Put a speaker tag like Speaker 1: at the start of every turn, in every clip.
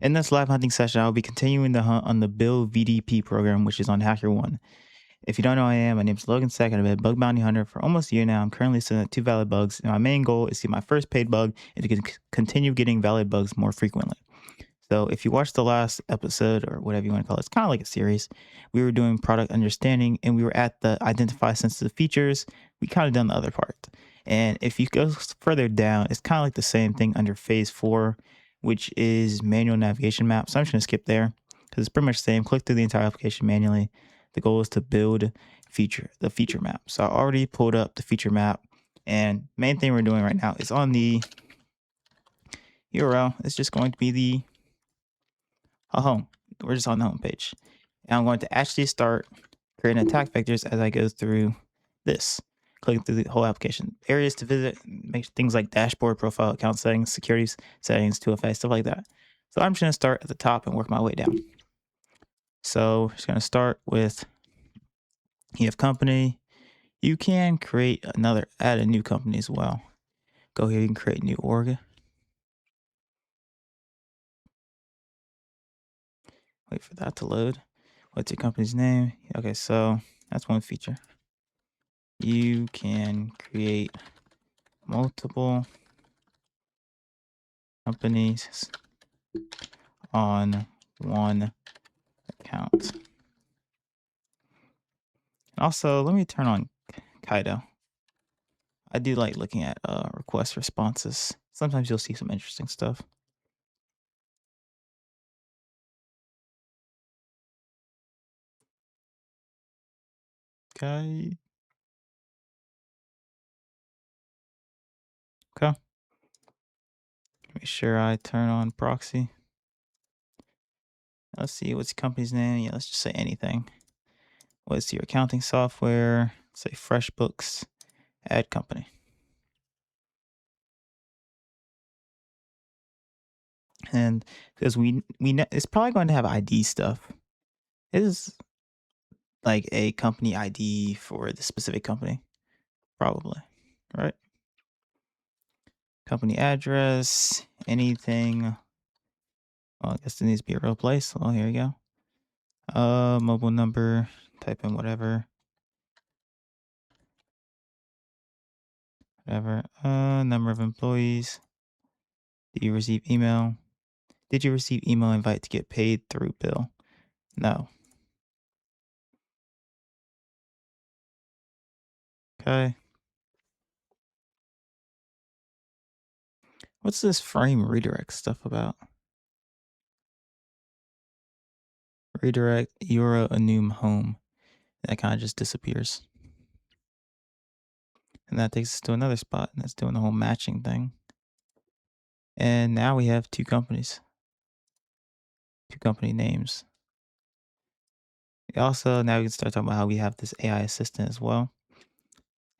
Speaker 1: In this live hunting session, I'll be continuing the hunt on the Bill VDP program, which is on HackerOne. If you don't know who I am, my name is LoganSec, and I've been a bug bounty hunter for almost a year now. I'm currently sitting at 2 valid bugs, and my main goal is to get my first paid bug and to continue getting valid bugs more frequently. So if you watched the last episode, or whatever you want to call it, it's kind of like a series. We were doing product understanding, and we were at the identify sensitive features. We kind of done the other part. And if you go further down, it's kind of like the same thing under phase 4, which is manual navigation map. So I'm just going to skip there because it's pretty much the same. Click through the entire application manually. The goal is to build the feature map. So I already pulled up the feature map, and main thing we're doing right now is on the URL. It's just going to be the home. We're just on the home page. And I'm going to actually start creating attack vectors as I go through this, clicking through the whole application. Areas to visit, make things like dashboard, profile, account settings, security settings, 2FA, stuff like that. So I'm just going to start at the top and work my way down. So I'm just going to start with, you have company. You can add a new company as well. Go here, you can create new org. Wait for that to load. What's your company's name? Okay, so that's one feature. You can create multiple companies on one account. Also, let me turn on Kaido. I do like looking at request responses. Sometimes you'll see some interesting stuff. Okay. Make sure I turn on proxy. Let's see, what's the company's name? Yeah, let's just say anything. What's your accounting software? Say FreshBooks. Add company. And because we know it's probably going to have ID stuff. It is like a company ID for the specific company, probably, right? Company address, anything. Well, I guess it needs to be a real place. Well, here you go. Mobile number, type in whatever. Number of employees. Did you receive email? Did you receive email invite to get paid through Bill? No. Okay. What's this frame redirect stuff about? Redirect Euro Enum home. That kind of just disappears. And that takes us to another spot, and that's doing the whole matching thing. And now we have two companies, two company names. Also, now we can start talking about how we have this AI assistant as well.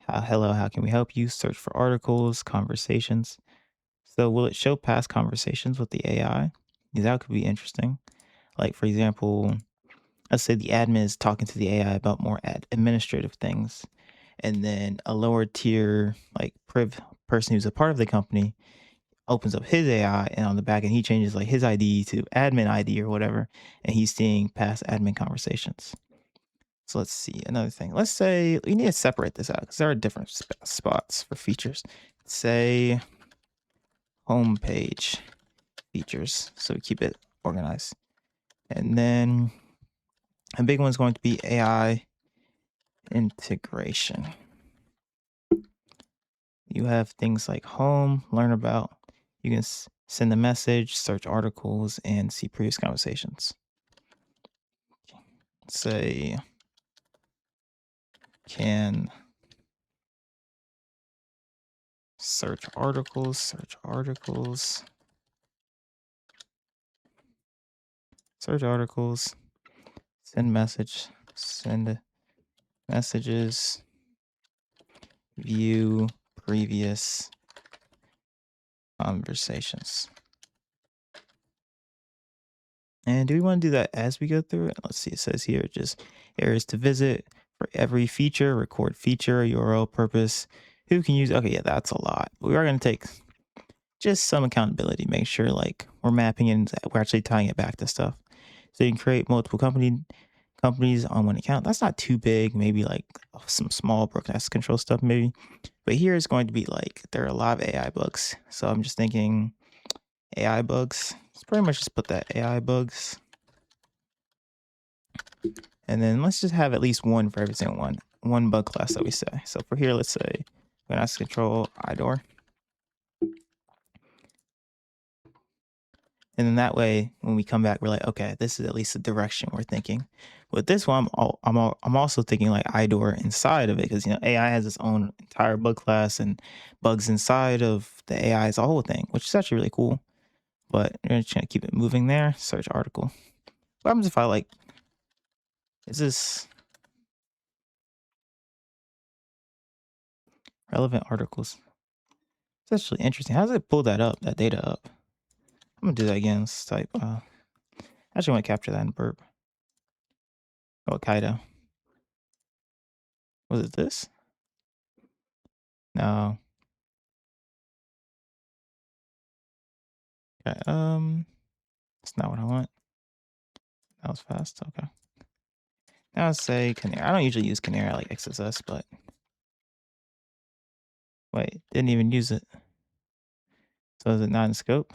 Speaker 1: Hello, how can we help you? Search for articles, conversations. So will it show past conversations with the AI? That could be interesting. Like, for example, let's say the admin is talking to the AI about more administrative things. And then a lower tier, like person who's a part of the company opens up his AI, and on the back end, he changes like his ID to admin ID or whatever. And he's seeing past admin conversations. So let's see another thing. Let's say we need to separate this out because there are different spots for features. Say homepage features. So we keep it organized. And then a big one is going to be AI integration. You have things like home, learn about. You can send a message, search articles, and see previous conversations. Say, can search articles, search articles, send messages, view previous conversations. And do we want to do that as we go through it? Let's see, it says here just areas to visit for every feature, record feature, URL purpose, who can use. Okay, yeah, that's a lot. We are going to take just some accountability. Make sure like we're mapping it and we're actually tying it back to stuff. So you can create multiple companies on one account. That's not too big. Maybe like some small broken access control stuff, maybe. But here is going to be like there are a lot of AI bugs. So I'm just thinking AI bugs. Let's pretty much just put that AI bugs. And then let's just have at least one for every single one. One bug class that we say. So for here, let's say broken access control IDOR. And then that way, when we come back, we're like, okay, this is at least the direction we're thinking. With this one, I'm also thinking like IDOR inside of it because AI has its own entire bug class and bugs inside of the AI is a whole thing, which is actually really cool. But we're just gonna keep it moving there. Search article. What happens if I like? Is this relevant articles? It's actually interesting. How does it pull that up? That data up? I'm gonna do that again. Let's type. I actually want to capture that in burp. Oh, Kaido. Was it this? No. Okay. That's not what I want. That was fast. Okay. Now let's say Canary. I don't usually use Canary. I like XSS, but wait, didn't even use it. So is it not in scope?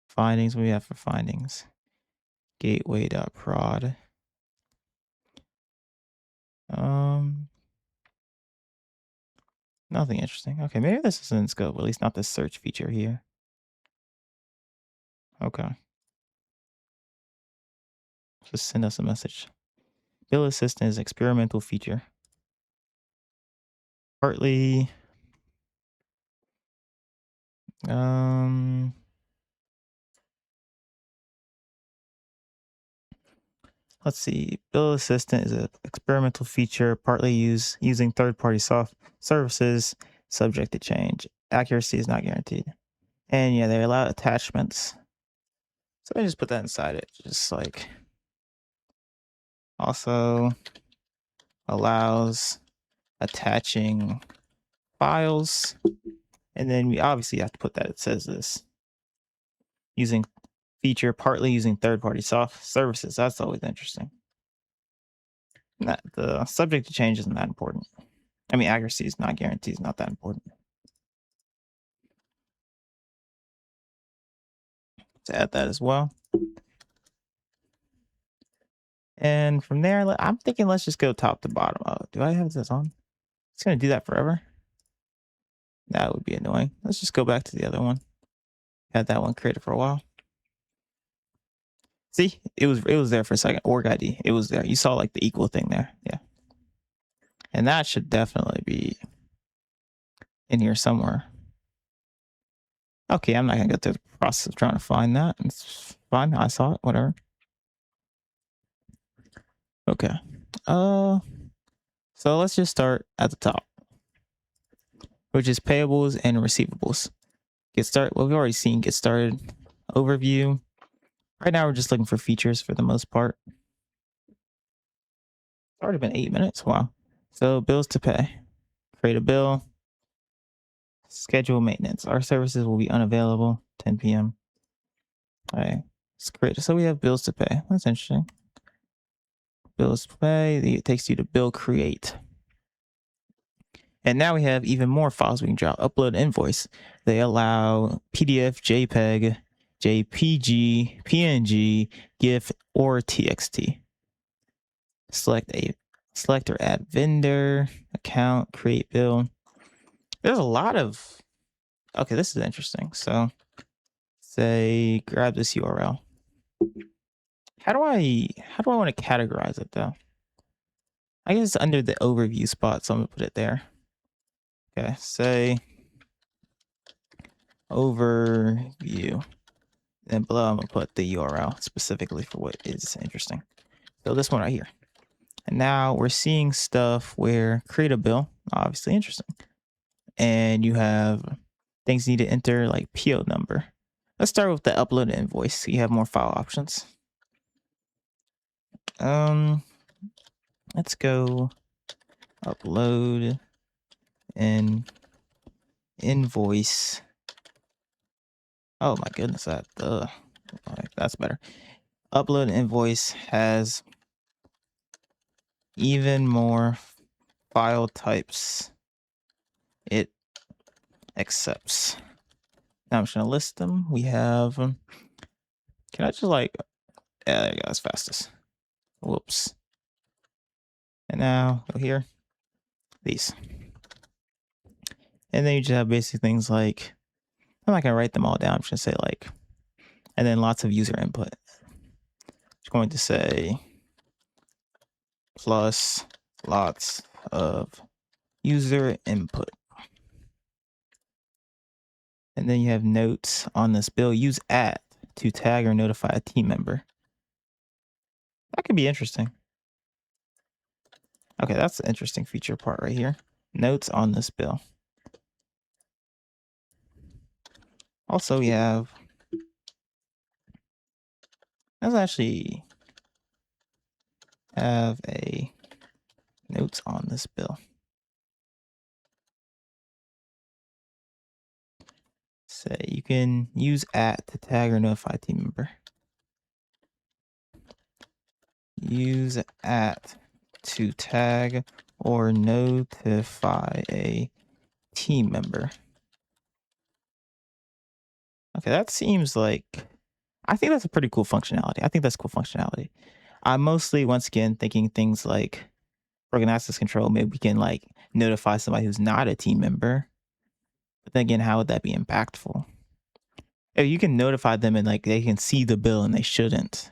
Speaker 1: Findings. What do we have for findings? Gateway.prod. Nothing interesting. Okay, maybe this isn't in scope. At least not the search feature here. Okay. Just send us a message. Bill Assistant is experimental feature. Partly. Let's see. Bill Assistant is an experimental feature partly using third-party soft services, subject to change. Accuracy is not guaranteed. And yeah, they allow attachments. So I just put that inside it. Just like also allows attaching files. And then we obviously have to put that it says this. Using feature partly using third-party soft services. That's always interesting. The subject to change isn't that important. I mean, accuracy is not guaranteed. It's not that important. To add that as well. And from there, I'm thinking let's just go top to bottom. Oh, do I have this on? It's going to do that forever. That would be annoying. Let's just go back to the other one. Had that one created for a while. See, it was there for a second. Org ID. It was there. You saw like the equal thing there. Yeah. And that should definitely be in here somewhere. Okay, I'm not going to go through the process of trying to find that. It's fine. I saw it. Whatever. Okay. So let's just start at the top, which is payables and receivables. Get started. Well, we've already seen get started. Overview. Right now, we're just looking for features for the most part. It's already been 8 minutes. Wow. So bills to pay. Create a bill. Schedule maintenance. Our services will be unavailable 10 p.m. All right. Let's create it. So we have bills to pay. That's interesting. Bills to pay. It takes you to bill create. And now we have even more files we can drop. Upload invoice. They allow PDF, JPEG, JPG, PNG, GIF, or TXT. Select or add vendor, account, create bill. There's a lot of, okay, this is interesting. So say, grab this URL. How do I want to categorize it though? I guess under the overview spot, so I'm gonna put it there. Okay, say overview. Then below, I'm gonna put the URL specifically for what is interesting. So this one right here. And now we're seeing stuff where create a bill, obviously interesting. And you have things you need to enter like PO number. Let's start with the upload invoice. So you have more file options. Let's go upload an invoice. Oh my goodness, that's better. Upload invoice has even more file types it accepts. Now I'm just gonna list them. We have, can I just like, yeah, there you go, that's fastest. Whoops. And now go here, these. And then you just have basic things like, I'm not gonna write them all down. I'm just gonna say like, and then lots of user input. Just going to say plus lots of user input. And then you have notes on this bill. Use at to tag or notify a team member. That could be interesting. Okay, that's the interesting feature part right here. Notes on this bill. Also, we have, let's actually have a notes on this bill. Say you can use at to tag or notify a team member. Use at to tag or notify a team member. Okay, that seems like, I think that's a pretty cool functionality. I think that's cool functionality. I'm mostly, once again, thinking things like organ access control. Maybe we can like notify somebody who's not a team member. But then again, how would that be impactful? If you can notify them and like they can see the bill and they shouldn't.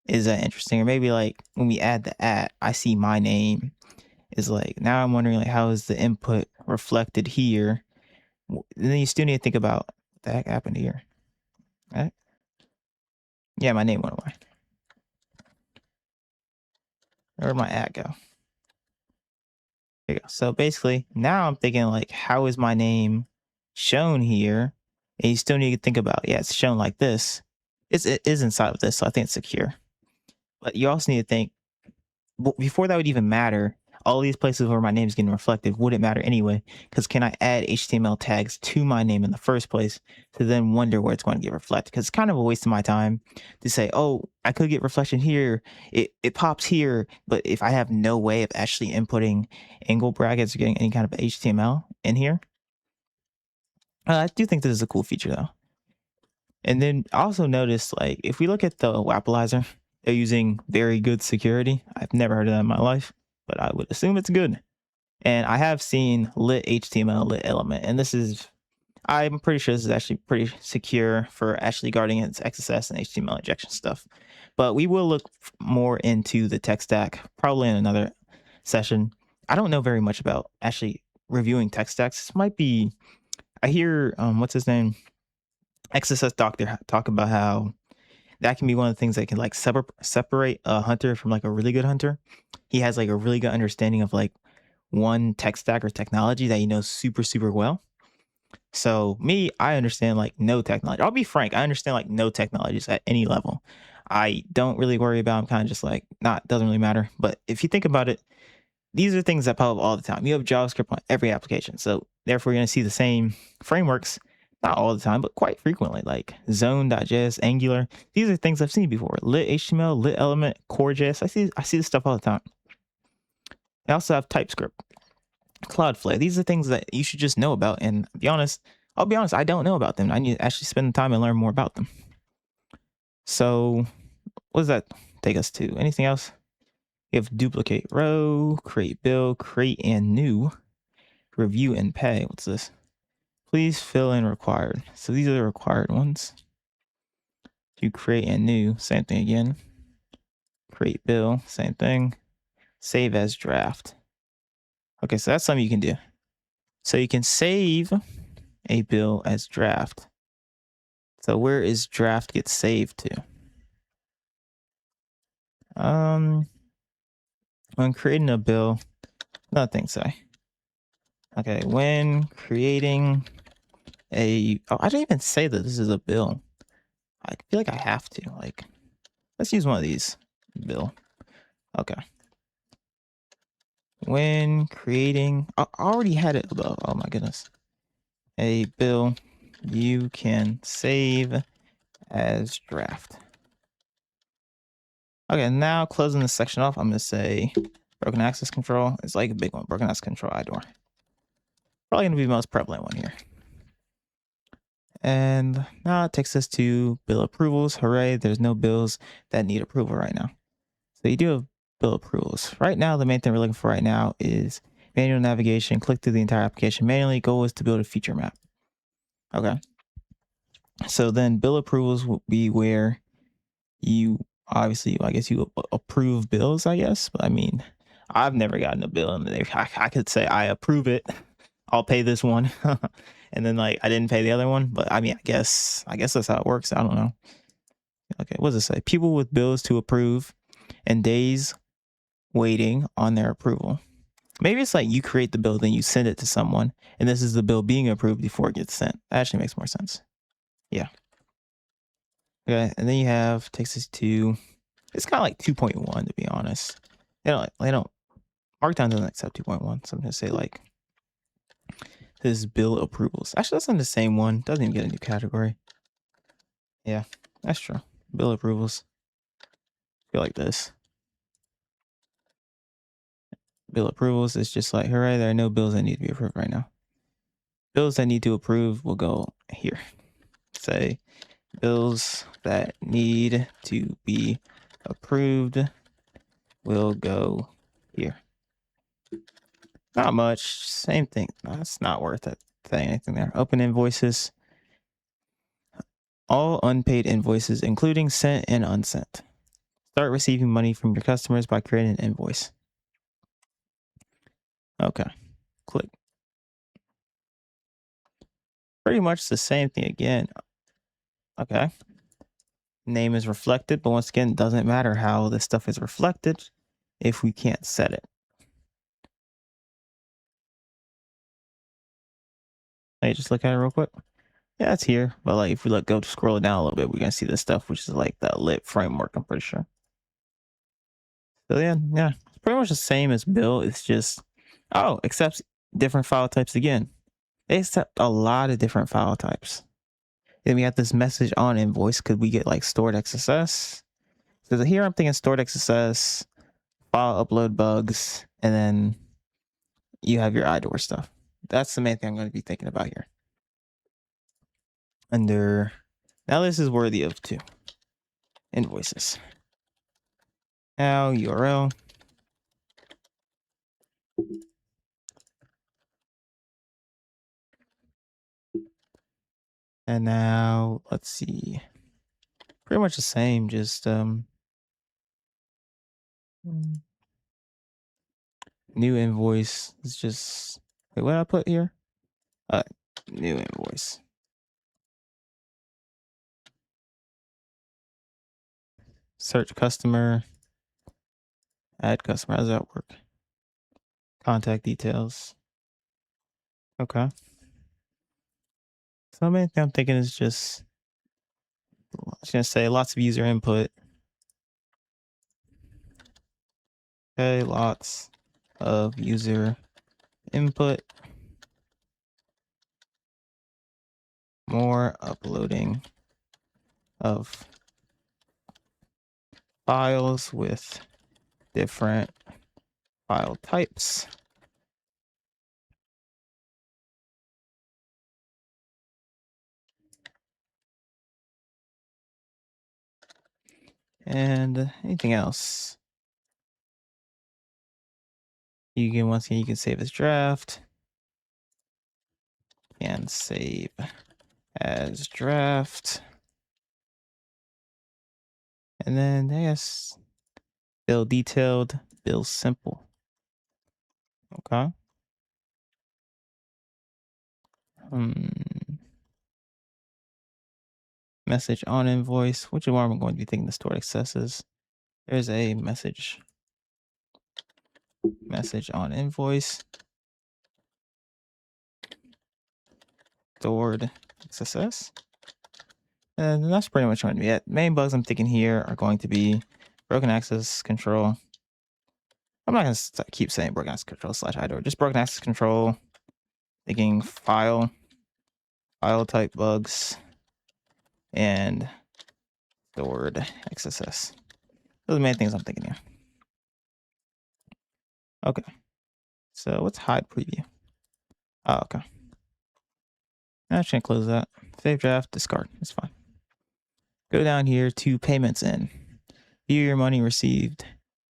Speaker 1: Is that interesting? Or maybe like when we add the at, I see my name is like, now I'm wondering like how is the input reflected here? And then you still need to think about what the heck happened here. Right? Yeah, my name went away. Where'd my at go? There you go. So basically, now I'm thinking like, how is my name shown here? And you still need to think about, yeah, it's shown like this. It is inside of this, so I think it's secure. But you also need to think, before that would even matter, all these places where my name is getting reflected wouldn't matter anyway, because can I add HTML tags to my name in the first place to then wonder where it's going to get reflected? Because it's kind of a waste of my time to say, oh, I could get reflection here, it pops here, but if I have no way of actually inputting angle brackets or getting any kind of HTML in here, I do think this is a cool feature though. And then also notice, like, if we look at the Wappalizer, they're using very good security. I've never heard of that in my life, but I would assume it's good. And I have seen lit HTML, lit element, and this is, I'm pretty sure this is actually pretty secure for actually guarding its XSS and HTML injection stuff. But we will look more into the tech stack probably in another session. I don't know very much about actually reviewing tech stacks. This might be, I hear, what's his name? XSS Doctor talk about how that can be one of the things that can like separate a hunter from like a really good hunter. He has like a really good understanding of like one tech stack or technology that he knows super, super well. So me, I understand like no technology. I'll be frank, I understand like no technologies at any level. I don't really worry about. I'm kind of just like, doesn't really matter. But if you think about it, these are things that pop up all the time. You have JavaScript on every application. So therefore, you're going to see the same frameworks, not all the time, but quite frequently, like Zone.js, Angular. These are things I've seen before. Lit HTML, lit element, core.js. I see this stuff all the time. I also have TypeScript, Cloudflare. These are things that you should just know about. And I'll be honest, I don't know about them. I need to actually spend the time and learn more about them. So what does that take us to? Anything else? We have duplicate row, create bill, create and new, review and pay. What's this? Please fill in required. So these are the required ones. To create and new, same thing again. Create bill, same thing. Save as draft. Okay, so that's something you can do. So you can save a bill as draft. So where is draft get saved to? When creating a bill, nothing say. Okay, when creating I didn't even say that this is a bill. I feel like I have to. Like, let's use one of these. Bill. Okay. when creating, I already had it above. Oh my goodness. A bill you can save as draft. Okay, now closing this section off, I'm going to say broken access control. It's like a big one. Broken access control IDOR. Probably going to be the most prevalent one here. And now it takes us to bill approvals. Hooray, there's no bills that need approval right now. So you do have bill approvals. Right now, the main thing we're looking for right now is manual navigation. Click through the entire application manually. Goal is to build a feature map. Okay. So then bill approvals will be where you obviously, I guess you approve bills, I guess. But I mean, I've never gotten a bill and I could say I approve it. I'll pay this one. And then like I didn't pay the other one. But I mean, I guess that's how it works. I don't know. Okay, what does it say? People with bills to approve and days waiting on their approval. Maybe it's like you create the bill, then you send it to someone, and this is the bill being approved before it gets sent. That actually makes more sense. Yeah. Okay, and then you have takes us to, it's kind of like 2.1 to be honest. They don't Markdown doesn't accept 2.1, so I'm gonna say like this is bill approvals. Actually, that's on the same one. Doesn't even get a new category. Yeah, that's true. Bill approvals. Feel like this. Bill approvals is just like, hooray, there are no bills that need to be approved right now. Bills that need to approve will go here. Say bills that need to be approved will go here. Not much. Same thing. That's not worth it. Saying anything there. Open invoices. All unpaid invoices, including sent and unsent. Start receiving money from your customers by creating an invoice. Okay. Click. Pretty much the same thing again. Okay. Name is reflected, but once again, it doesn't matter how this stuff is reflected if we can't set it. Let me just look at it real quick. Yeah, it's here. But like if we go scroll it down a little bit, we're gonna see this stuff, which is like the lit framework, I'm pretty sure. So yeah, it's pretty much the same as Bill. It's just accepts different file types again. They accept a lot of different file types. Then we have this message on invoice. Could we get like stored XSS? So here I'm thinking stored XSS, file upload bugs, and then you have your IDOR stuff. That's the main thing I'm going to be thinking about here. Under, now this is worthy of two invoices. Now URL. And now let's see. Pretty much the same, just new invoice. It's just, wait, what did I put here? New invoice. Search customer. Add customer. How does that work? Contact details. Okay. So the main thing I'm thinking is just, I was gonna say lots of user input. Okay, lots of user input. More uploading of files with different file types. And anything else? You can, once again, you can save as draft. And save as draft. And then I guess bill detailed, bill simple. Okay. Message on invoice. Which one am I going to be thinking the stored accesses? There's a message on invoice. Stored XSS. And that's pretty much going to be it. Main bugs I'm thinking here are going to be broken access control. I'm not gonna keep saying broken access control / IDOR. Just broken access control. Thinking file type bugs and stored XSS. Those are the main things I'm thinking here. Okay. So what's hide preview? Oh, okay. I'm just gonna close that. Save draft, discard. It's fine. Go down here to payments in. View your money received.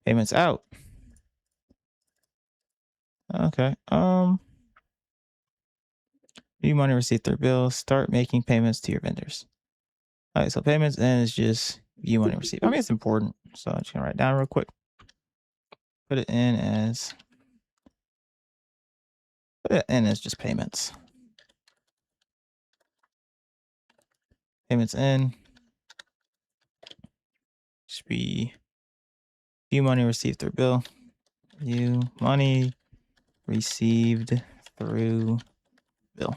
Speaker 1: Payments out. Okay. View money received through bills. Start making payments to your vendors. All right, so payments in is just view money received. I mean, it's important, so I'm just gonna write down real quick. Put it in as just payments. Payments in should be view money received through bill. View money received through bill.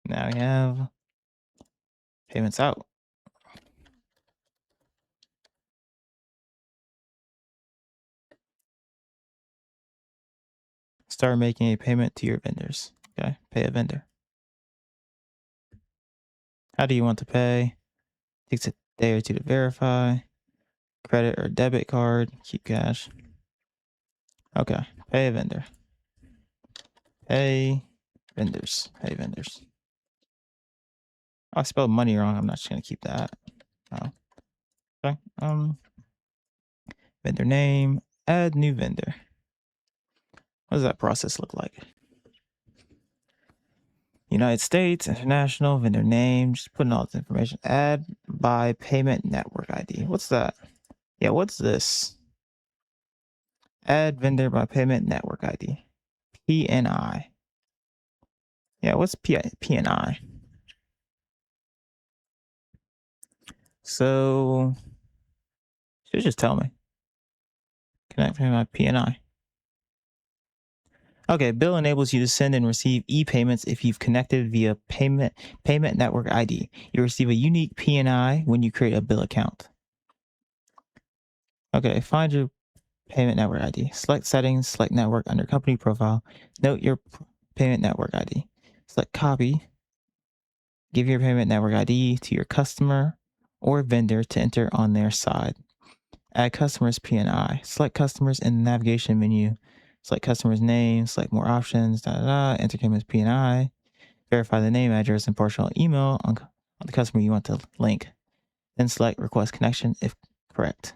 Speaker 1: Now we have payments out. Start making a payment to your vendors. Okay, pay a vendor. How do you want to pay? Takes a day or two to verify. Credit or debit card. Keep cash. Okay, pay a vendor. Pay vendors. Pay vendors. Oh, I spelled money wrong. I'm not just gonna keep that. Oh. Okay. Vendor name. Add new vendor. What does that process look like? United States, international, vendor name, just putting all this information. Add by payment network ID. What's that? Yeah, what's this? Add vendor by payment network ID. PNI. Yeah, what's PNI? So, should just tell me. Connect my PNI. Okay, Bill enables you to send and receive e-payments if you've connected via payment network ID. You receive a unique PNI when you create a Bill account. Okay, find your payment network ID. Select settings, select network under company profile. Note your payment network ID. Select copy. Give your payment network ID to your customer or vendor to enter on their side. Add customers PNI. Select customers in the navigation menu. Select customer's name. Select more options. Enter customer's PNI. Verify the name, address, and partial email on the customer you want to link. Then select request connection if correct.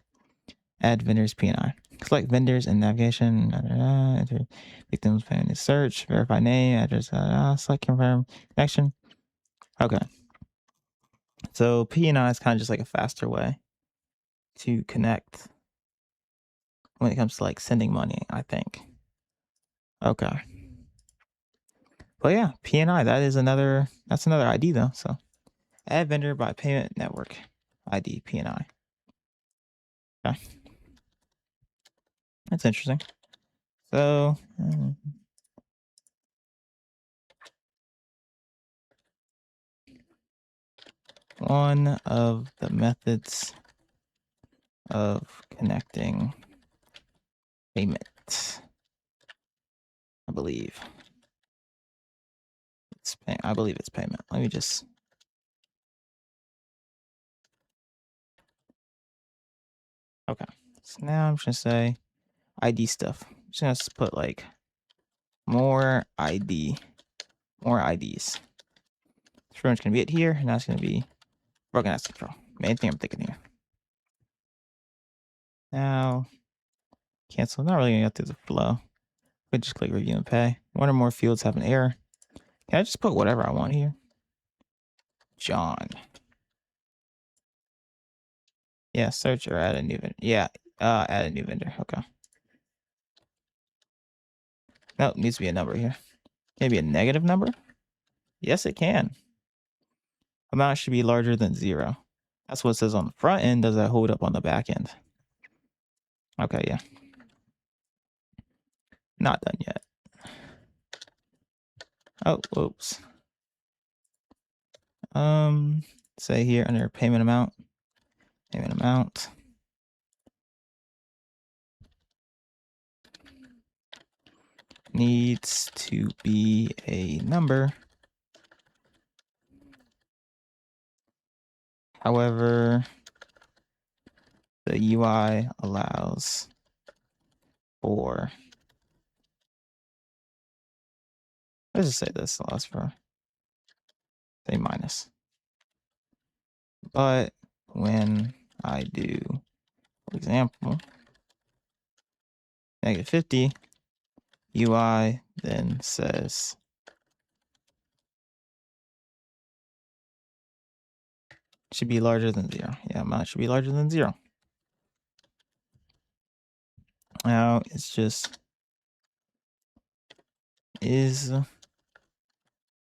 Speaker 1: Add vendors PNI. Select vendors in navigation. Enter victims payment search. Verify name, address. Select confirm connection. Okay. So PNI is kind of just like a faster way to connect when it comes to like sending money, I think. Okay. But yeah, PNI, that's another ID though. So add vendor by payment network ID PNI. Okay. That's interesting. So one of the methods of connecting payments, I believe. I believe it's payment. Let me just. Okay. So now I'm just gonna say ID stuff. I'm just gonna put like more IDs. It's pretty much gonna be it here. Now it's gonna be broken access control. Main thing I'm thinking here. Now cancel. Not really gonna go through the flow. We just click review and pay. One or more fields have an error. Can I just put whatever I want here? John. Yeah, search or add a new vendor. Yeah, add a new vendor. Okay. Nope, needs to be a number here. Maybe a negative number? Yes, it can. Amount should be larger than 0. That's what it says on the front end. Does that hold up on the back end? Okay, yeah. Not done yet. Oh, whoops. say here under payment amount needs to be a number. However, the UI allows for, let's just say this allows for, say minus. But when I do, for example, -50, UI then says should be larger than 0. Yeah, amount should be larger than 0. Now it's just, is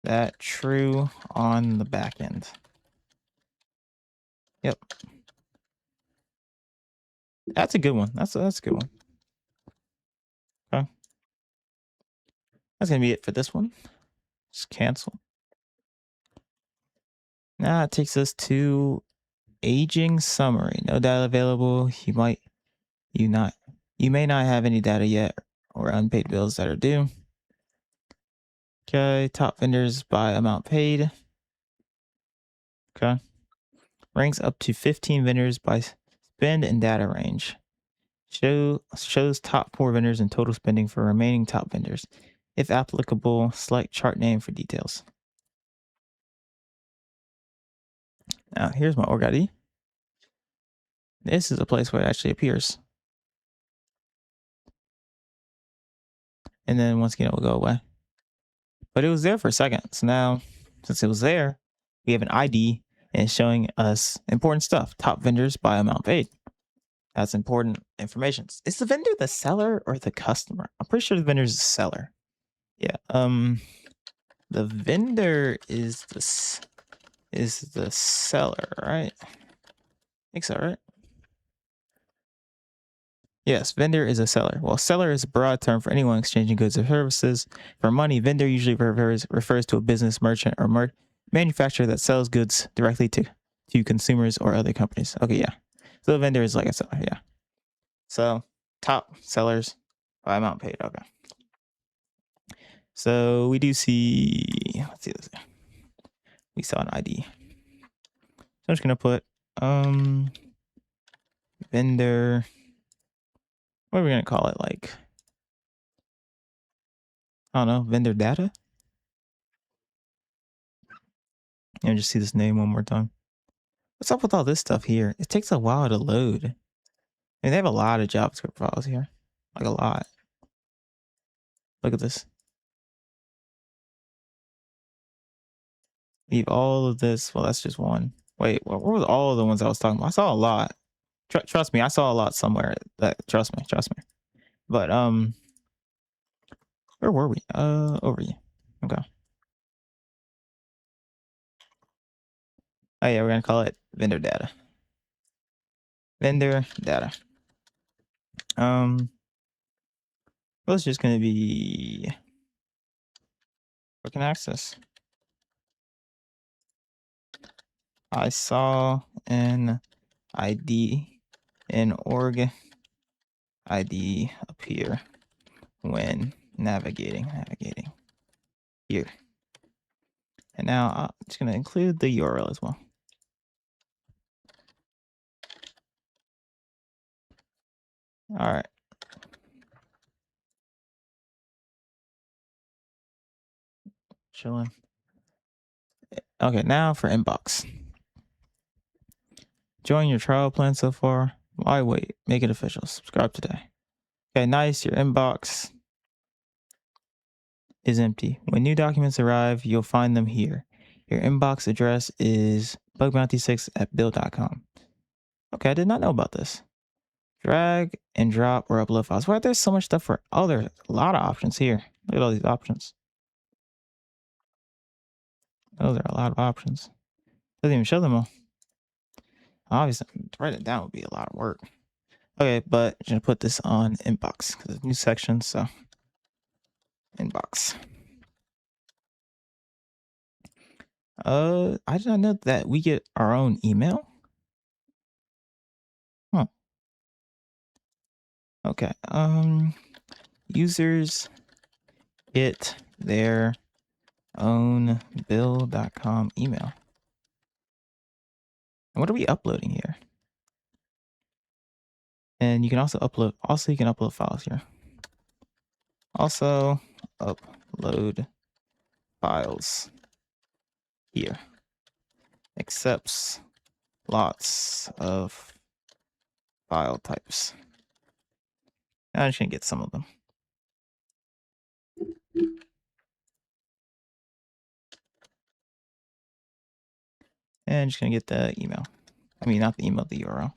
Speaker 1: that true on the back end? Yep. That's a good one. That's a good one. Okay. That's gonna be it for this one. Just cancel. Now it takes us to aging summary. No data available. You may not have any data yet or unpaid bills that are due. Okay, top vendors by amount paid. Okay. Ranks up to 15 vendors by spend and data range. Shows top 4 vendors and total spending for remaining top vendors. If applicable, select chart name for details. Now, here's my org ID. This is a place where it actually appears. And then once again, it will go away. But it was there for a second. So now, since it was there, we have an ID and it's showing us important stuff. Top vendors by amount paid. That's important information. Is the vendor the seller or the customer? I'm pretty sure the vendor is the seller. Yeah. The vendor is the seller, right? I think so, right? Yes, vendor is a seller. Well, seller is a broad term for anyone exchanging goods or services for money. Vendor usually refers to a business, merchant, or manufacturer that sells goods directly to consumers or other companies. Okay, yeah. So the vendor is like a seller, yeah. So top sellers by amount paid. Okay. So we do see, let's see this. We saw an ID. So I'm just gonna put vendor. What are we gonna call it? Like, I don't know, vendor data. And just see this name one more time. What's up with all this stuff here? It takes a while to load. I mean, they have a lot of JavaScript files here, like a lot. Look at this. Leave all of this. Well, that's just one. Wait, what were all of the ones I was talking about? I saw a lot. Trust me, I saw a lot somewhere. Trust me. But where were we? Over here. Okay. Oh yeah, we're gonna call it vendor data. Vendor data. Well, it's just gonna be working access. I saw an ID, an org ID appear when navigating here. And now I'm just gonna include the URL as well. All right. Chilling. Okay, now for inbox. Join your trial plan so far. Why wait? Make it official. Subscribe today. Okay, nice. Your inbox is empty. When new documents arrive, you'll find them here. Your inbox address is bugbounty6@build.com. Okay, I did not know about this. Drag and drop or upload files. Why there's so much stuff for? Oh, there's a lot of options here. Look at all these options. Those are a lot of options. Doesn't even show them all. Obviously, to write it down would be a lot of work. Okay, but I'm gonna put this on inbox because it's a new section. So inbox. I did not know that we get our own email. Huh. Okay. Users get their own bill.com email. And what are we uploading here? And you can also upload. Also, you can upload files here. Also, upload files here. Accepts lots of file types. I'm just gonna get some of them. And just gonna get the email. I mean, not the email, the URL.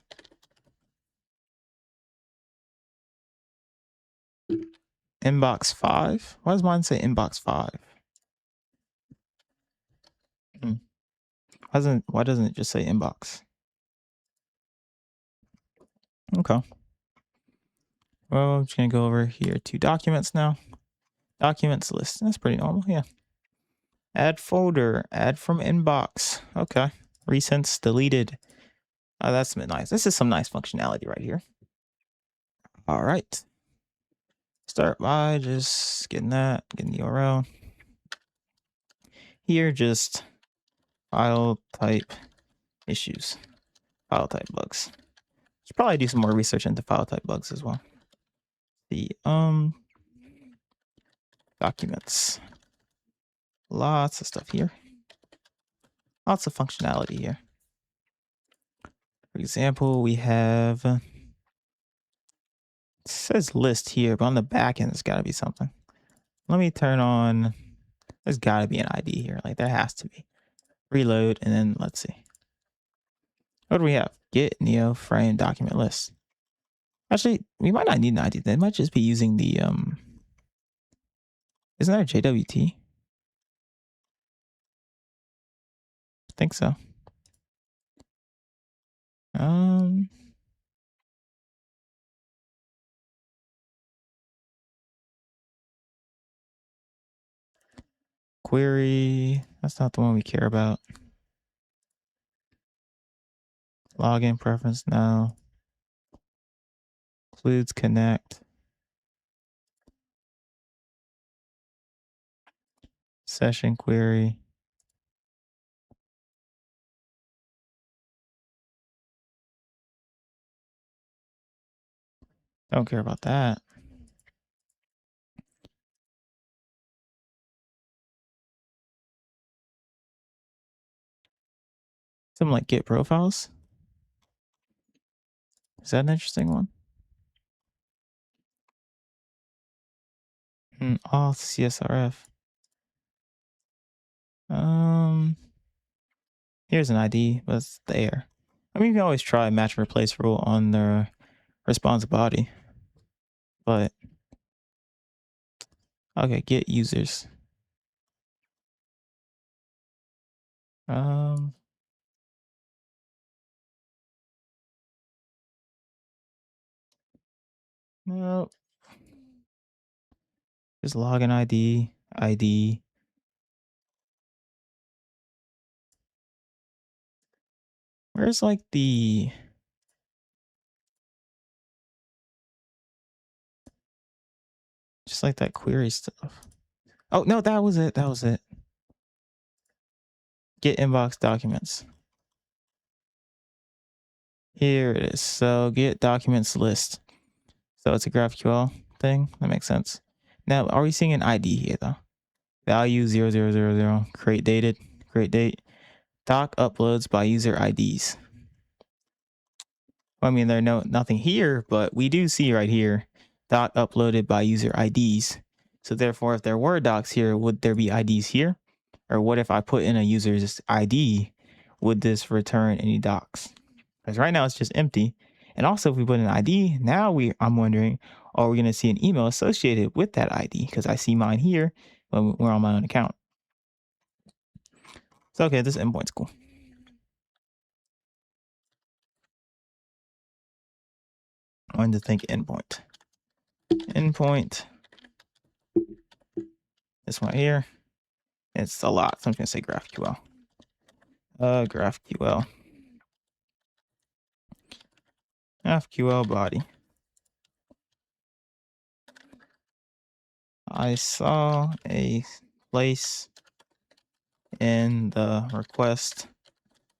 Speaker 1: Inbox 5. Why does mine say inbox 5? Why doesn't it just say inbox? Okay. Well, I'm just gonna go over here to documents now. Documents list. That's pretty normal, yeah. Add folder. Add from inbox. Okay. Recents deleted. Oh, that's nice. This is some nice functionality right here. All right. Start by just getting the URL. Here, just file type issues. File type bugs. Should probably do some more research into file type bugs as well. The documents. Lots of stuff here. Lots of functionality here. For example, we have it says list here, but on the back end, there's got to be something. Let me turn on. There's got to be an ID here. Like there has to be. Reload, and then let's see. What do we have? Get neo frame document list. Actually, we might not need an ID. They might just be using the Isn't there a JWT? I think so. Query. That's not the one we care about. Login preference now. Includes connect. Session query. Don't care about that. Something like get profiles. Is that an interesting one? Auth CSRF. Here's an ID, but it's there. I mean, you can always try match and replace rule on the response body, but okay, get users. No, just login ID. Where's like the just like that query stuff? Oh no, that was it. That was it. Get inbox documents. Here it is. So get documents list. So it's a GraphQL thing. That makes sense. Now, are we seeing an ID here though? Value 0000. Create dated. Create date. Doc uploads by user IDs. I mean, there's nothing here, but we do see right here, doc uploaded by user IDs. So therefore, if there were docs here, would there be IDs here? Or what if I put in a user's ID? Would this return any docs? Because right now it's just empty. And also, if we put an ID, now I'm wondering, are we going to see an email associated with that ID? Because I see mine here when we're on my own account. So okay, this endpoint's cool. I wanted to think endpoint. Endpoint. This one here. It's a lot, so I'm just gonna say GraphQL. GraphQL. GraphQL body. I saw a place in the request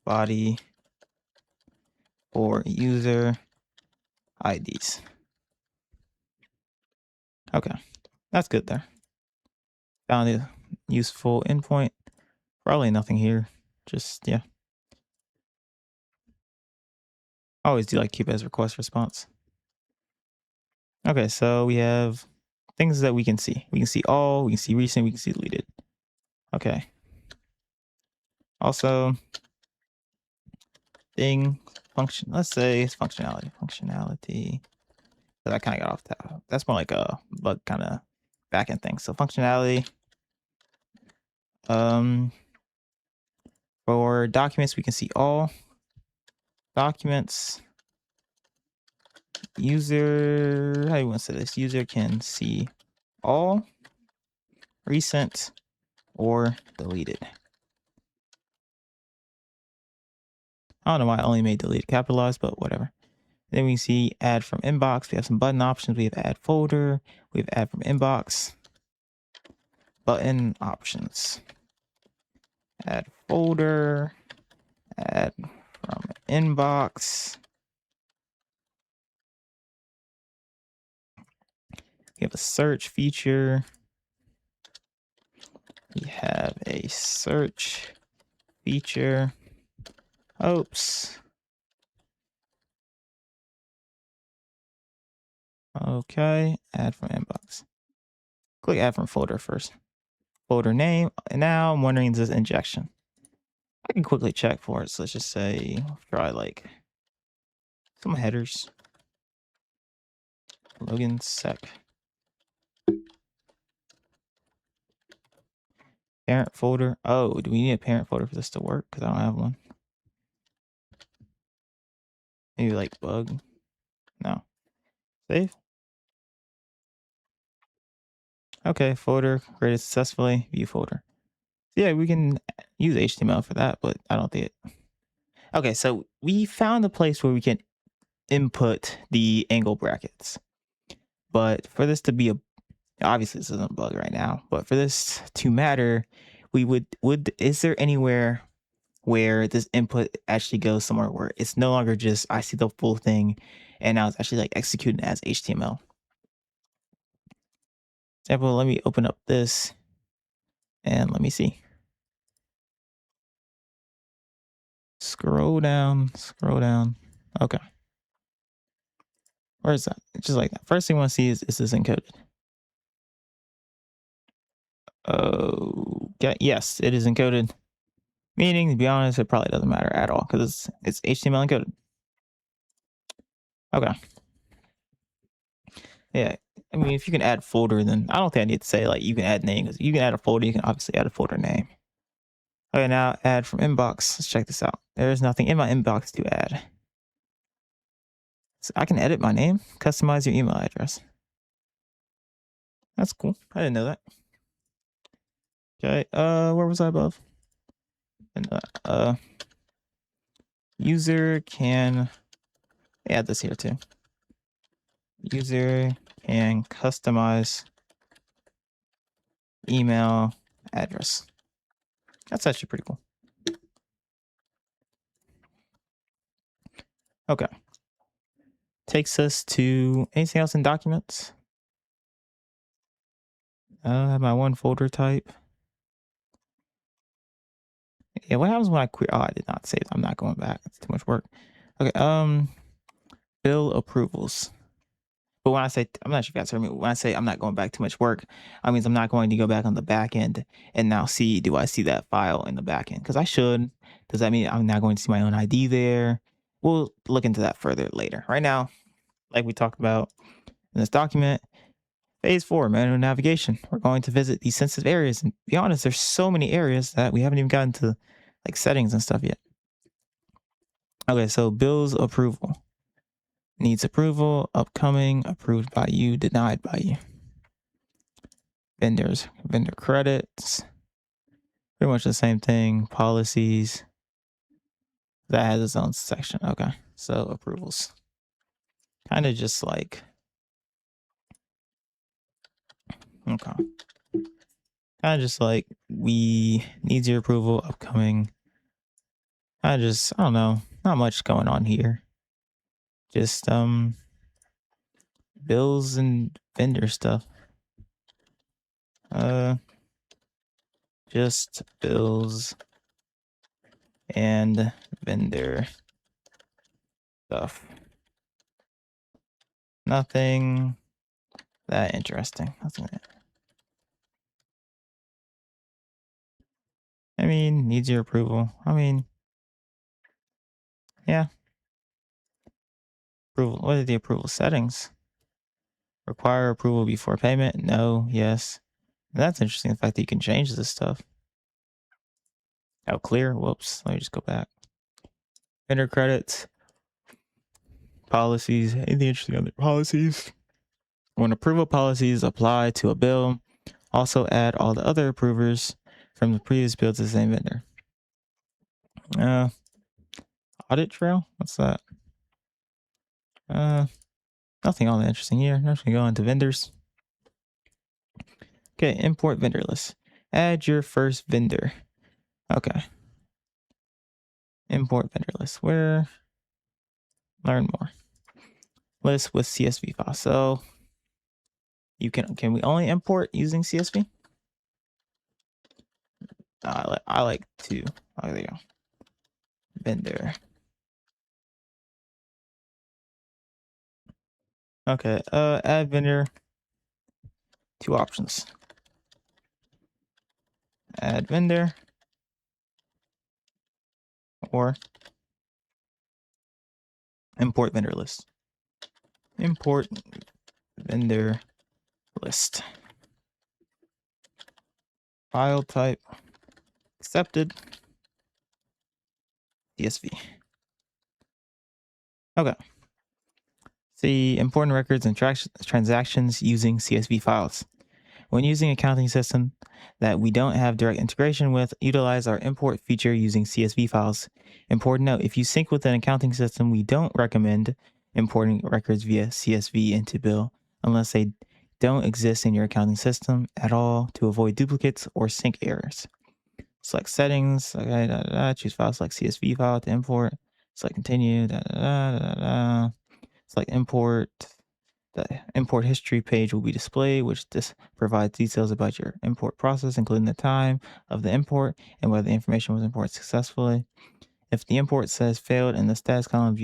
Speaker 1: body for user IDs. Okay, that's good there. Found a useful endpoint. Probably nothing here. Just, yeah. I always do like keep as request response. Okay, so we have things that we can see. We can see all, we can see recent, we can see deleted. Okay. Also, thing function. Let's say it's functionality. Functionality. But I kind of got off that. That's more like a bug kind of backend thing. So functionality. For documents, we can see all documents. User, how do you want to say this? User can see all recent or deleted. I don't know why I only made deleted capitalized, but whatever. Then we see add from inbox. We have some button options. We have add folder. We have add from inbox. Button options. Add folder. Add from inbox. We have a search feature. We have a search feature. Oops. Okay, add from inbox. Click add from folder first. Folder name. And now I'm wondering, is this injection? I can quickly check for it. So let's just say, try like some headers. LoganSec. Parent folder. Oh, do we need a parent folder for this to work? Because I don't have one. Maybe like bug. No. Save. Okay, folder created successfully. View folder. Yeah, we can use HTML for that, but I don't think it. Okay, so we found a place where we can input the angle brackets. But for this to be obviously this isn't a bug right now, but for this to matter, we is there anywhere where this input actually goes somewhere where it's no longer just I see the full thing and now it's actually like executed as HTML? Example, let me open up this and let me see. Scroll down. Okay. Where is that? It's just like that. First thing I want to see is this encoded? Okay. Yes, it is encoded. Meaning, to be honest, it probably doesn't matter at all because it's HTML encoded. Okay. Yeah. I mean, if you can add folder, then I don't think I need to say like you can add name because you can add a folder. You can obviously add a folder name. Okay, now add from inbox. Let's check this out. There's nothing in my inbox to add. So I can edit my name, customize your email address. That's cool. I didn't know that. Okay, where was I above? And user can add this here too. User can customize email address. That's actually pretty cool. Okay. Takes us to anything else in documents? I have my one folder type. Yeah, what happens when I query? Oh, I did not save. I'm not going back. It's too much work. Okay, bill approvals. But when I say, I'm not sure if that's what I mean. When I say I'm not going back too much work, I mean I'm not going to go back on the back end and now see, do I see that file in the back end? Because I should. Does that mean I'm not going to see my own ID there? We'll look into that further later. Right now, like we talked about in this document, phase 4, manual navigation. We're going to visit these sensitive areas. And to be honest, there's so many areas that we haven't even gotten to like settings and stuff yet. Okay, so bills approval. Needs approval, upcoming, approved by you, denied by you. Vendor credits, pretty much the same thing. Policies, That has its own section. Okay. So approvals. Kind of just like, okay. Kind of just like we needs your approval upcoming. I don't know, not much going on here. Just bills and vendor stuff. Uh just bills and vendor stuff. Nothing that interesting. I mean, needs your approval. I mean, yeah, approval. What are the approval settings? Require approval before payment? No, yes. That's interesting, the fact that you can change this stuff. Oh, clear. Whoops. Let me just go back. Vendor credits, policies. Anything interesting on the policies? When approval policies apply to a bill, also add all the other approvers from the previous bill to the same vendor. Audit trail? What's that? Nothing all that interesting here. I'm just gonna go into vendors. Okay, import vendor list. Add your first vendor. Okay. Import vendor list. Where? Learn more. List with CSV file. So you can we only import using CSV? I like to. Oh, there you go. Vendor. Okay. Add vendor. Two options. Add vendor or import vendor list. Import vendor list. File type accepted. CSV. Okay. See important records and transactions using CSV files. When using accounting system that we don't have direct integration with, utilize our import feature using CSV files. Important note, if you sync with an accounting system, we don't recommend importing records via CSV into bill unless they don't exist in your accounting system at all to avoid duplicates or sync errors. Select settings, okay, choose file, select CSV file to import, select continue, select import. The import history page will be displayed, which provides details about your import process, including the time of the import and whether the information was imported successfully. If the import says failed in the status column,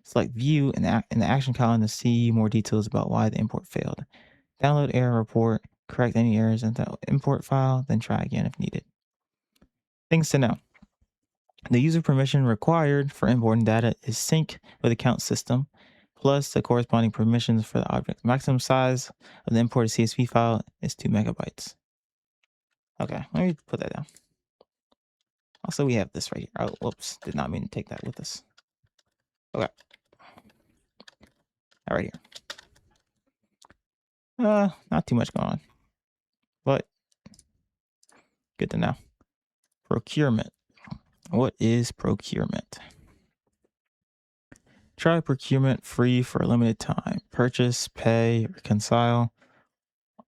Speaker 1: select view in the action column to see more details about why the import failed. Download error report, correct any errors in the import file, then try again if needed. Things to know. The user permission required for importing data is sync with account system, plus the corresponding permissions for the object. Maximum size of the imported CSV file is 2 megabytes. Okay, let me put that down. Also, we have this right here. Oh, whoops, did not mean to take that with us. Okay, all right here. Not too much going on, but good to know. Procurement. What is procurement? Try procurement free for a limited time. Purchase, pay, reconcile,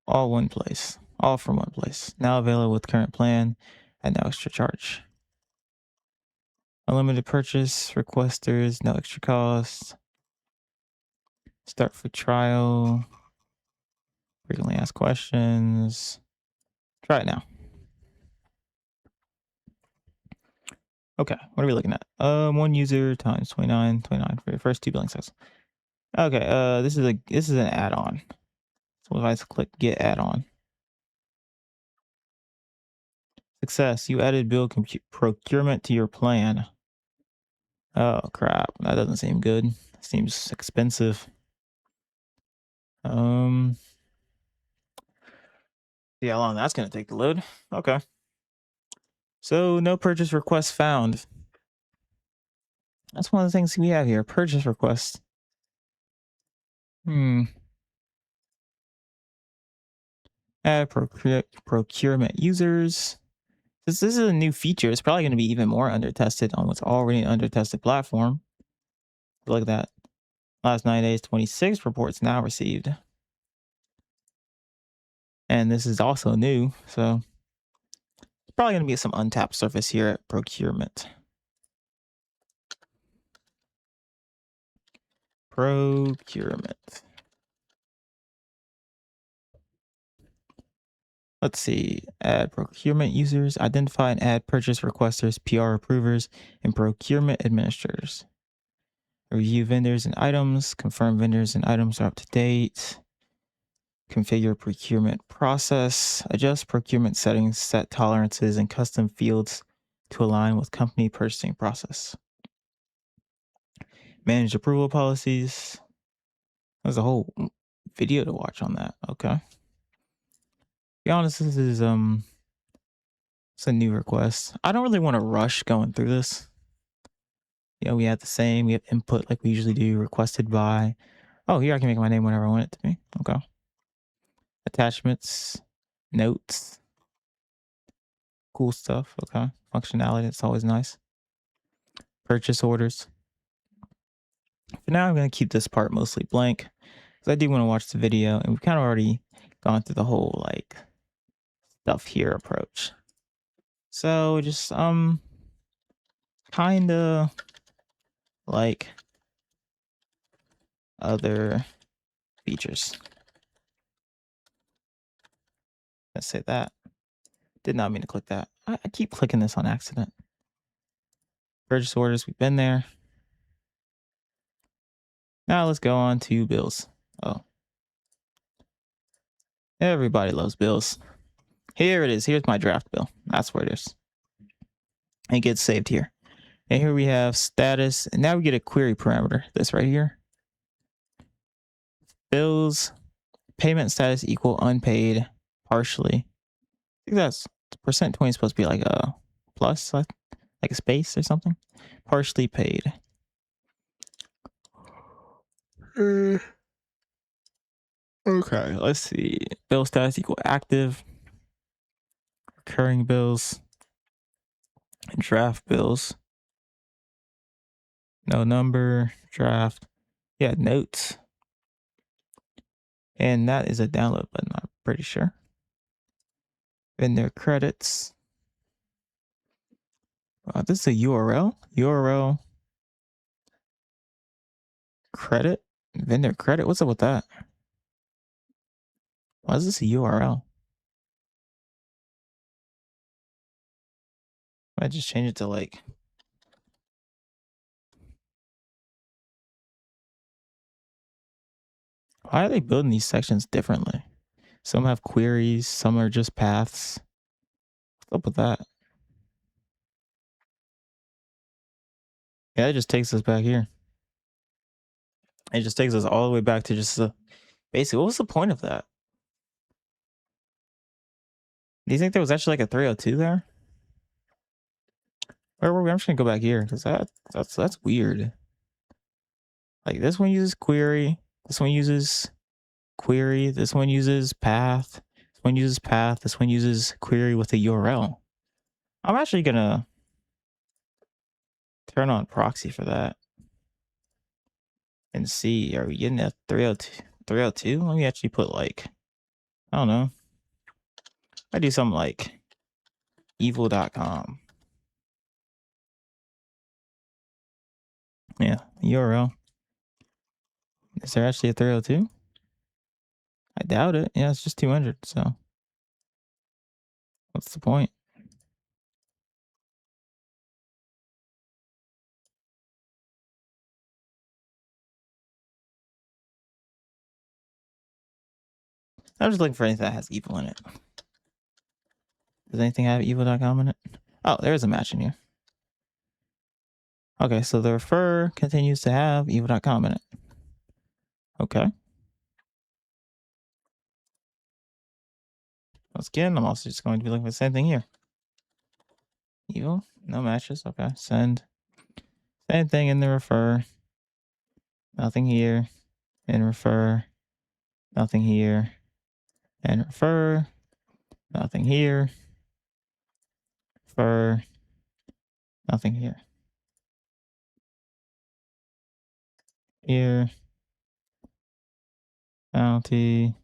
Speaker 1: all one place. All from one place. Now available with current plan at no extra charge. Unlimited purchase, requesters, no extra cost. Start free trial. Frequently asked questions. Try it now. Okay, what are we looking at? One user times 29 for your first 2 billing cycles. Okay, this is an add-on. So if I click get add-on. Success, you added bill procurement to your plan. Oh crap, that doesn't seem good. Seems expensive. See how long that's gonna take to load. Okay. So no purchase request found. That's one of the things we have here. Purchase request. Add procurement users. Since this is a new feature, it's probably going to be even more under tested on what's already an under tested platform. Look at that. Last 9 days, 26 reports now received. And this is also new. So it's probably going to be some untapped surface here at procurement. Procurement. Let's see. Add procurement users, identify and add purchase requesters, PR approvers, and procurement administrators. Review vendors and items, confirm vendors and items are up to date. Configure procurement process, adjust procurement settings, set tolerances and custom fields to align with company purchasing process. Manage approval policies. There's a whole video to watch on that. Okay. Be honest, this is it's a new request. I don't really want to rush going through this. We have the same. We have input like we usually do, requested by. Oh, here I can make my name whenever I want it to be. Okay. Attachments, notes, cool stuff. Okay. Functionality, it's always nice. Purchase orders. For now, I'm going to keep this part mostly blank because I do want to watch the video, and we've kind of already gone through the whole like stuff here approach. So just kind of like other features. Let's say that. Did not mean to click that. I keep clicking this on accident. Purchase orders, we've been there. Now let's go on to bills. Oh. Everybody loves bills. Here it is. Here's my draft bill. That's where it is. It gets saved here. And here we have status. And now we get a query parameter. This right here. Bills, payment status equal unpaid, partially. I think that's %20 is supposed to be like a plus, like a space or something. Partially paid. Okay, let's see. Bill status equal active. Recurring bills. Draft bills. No number. Draft. Yeah, notes. And that is a download button, I'm pretty sure. Vendor credits. This is a URL. URL. Credit. Vendor credit. What's up with that? Why is this a URL? I just change it to like. Why are they building these sections differently? Some have queries, some are just paths. What's up with that? Yeah, it just takes us back here. It just takes us all the way back to just basically, what was the point of that? Do you think there was actually like a 302 there? Where were we? I'm just gonna go back here because that's weird. Like this one uses query, this one uses query, this one uses path, this one uses path, this one uses query with a URL. I'm actually gonna turn on proxy for that and see, are we getting a 302? 302? Let me actually put like, I don't know. I do something like evil.com. Yeah, URL. Is there actually a 302? I doubt it. Yeah, it's just 200. So what's the point? I'm just looking for anything that has evil in it. Does anything have evil.com in it? Oh, there's a match in here. Okay, so the refer continues to have evil.com in it. Okay. Once again, I'm also just going to be looking for the same thing here. Evil, no matches. Okay, send. Same thing in the refer. Nothing here. In refer. Nothing here. And refer. Nothing here. Refer. Nothing here. Here. Bounty.